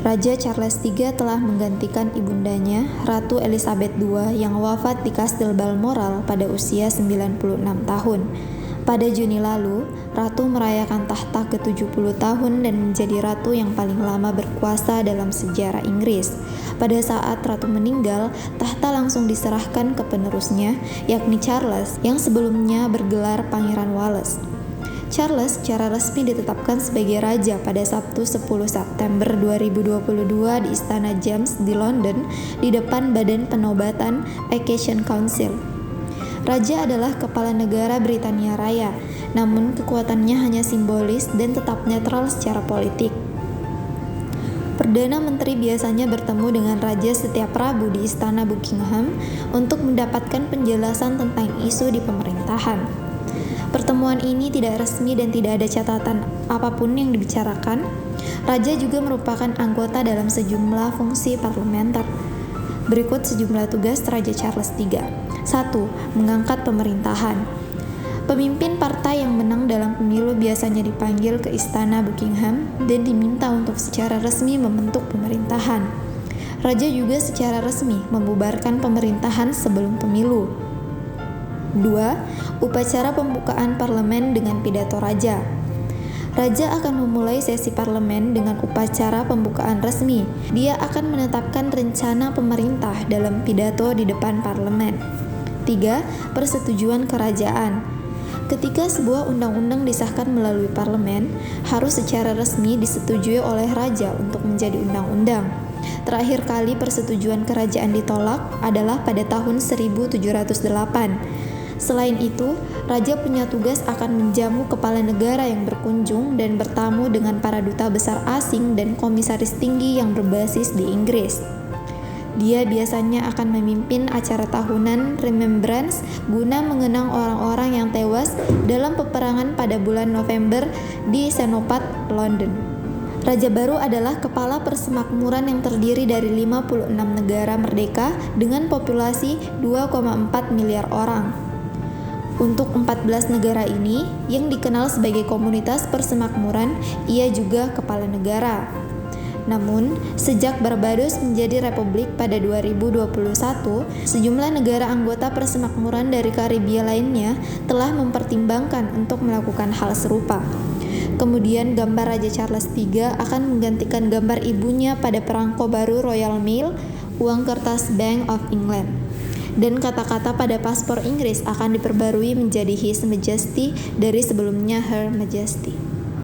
Raja Charles III telah menggantikan ibundanya, Ratu Elizabeth II yang wafat di Kastil Balmoral pada usia 96 tahun. Pada Juni lalu, Ratu merayakan tahta ke-70 tahun dan menjadi ratu yang paling lama berkuasa dalam sejarah Inggris. Pada saat Ratu meninggal, tahta langsung diserahkan ke penerusnya, yakni Charles, yang sebelumnya bergelar Pangeran Wales. Charles secara resmi ditetapkan sebagai raja pada Sabtu 10 September 2022 di Istana James di London di depan Badan Penobatan Accession Council. Raja adalah kepala negara Britania Raya, namun kekuatannya hanya simbolis dan tetap netral secara politik. Perdana Menteri biasanya bertemu dengan Raja setiap Rabu di Istana Buckingham untuk mendapatkan penjelasan tentang isu di pemerintahan. Pertemuan ini tidak resmi dan tidak ada catatan apapun yang dibicarakan. Raja juga merupakan anggota dalam sejumlah fungsi parlementer. Berikut sejumlah tugas Raja Charles III. 1. Mengangkat pemerintahan. Pemimpin partai yang menang dalam pemilu biasanya dipanggil ke Istana Buckingham dan diminta untuk secara resmi membentuk pemerintahan. Raja juga secara resmi membubarkan pemerintahan sebelum pemilu. 2. Upacara pembukaan parlemen dengan pidato raja. Raja akan memulai sesi parlemen dengan upacara pembukaan resmi. Dia akan menetapkan rencana pemerintah dalam pidato di depan parlemen. 3. Persetujuan kerajaan. Ketika sebuah undang-undang disahkan melalui parlemen, harus secara resmi disetujui oleh raja untuk menjadi undang-undang. Terakhir kali persetujuan kerajaan ditolak adalah pada tahun 1708. Selain itu, raja punya tugas akan menjamu kepala negara yang berkunjung dan bertamu dengan para duta besar asing dan komisaris tinggi yang berbasis di Inggris. Dia biasanya akan memimpin acara tahunan Remembrance guna mengenang orang-orang yang tewas dalam peperangan pada bulan November di Senopat, London. Raja baru adalah kepala persemakmuran yang terdiri dari 56 negara merdeka dengan populasi 2,4 miliar orang. Untuk 14 negara ini, yang dikenal sebagai komunitas persemakmuran, ia juga kepala negara. Namun, sejak Barbados menjadi republik pada 2021, sejumlah negara anggota persemakmuran dari Karibia lainnya telah mempertimbangkan untuk melakukan hal serupa. Kemudian gambar Raja Charles III akan menggantikan gambar ibunya pada perangko baru Royal Mail, uang kertas Bank of England. Dan kata-kata pada paspor Inggris akan diperbarui menjadi His Majesty dari sebelumnya Her Majesty.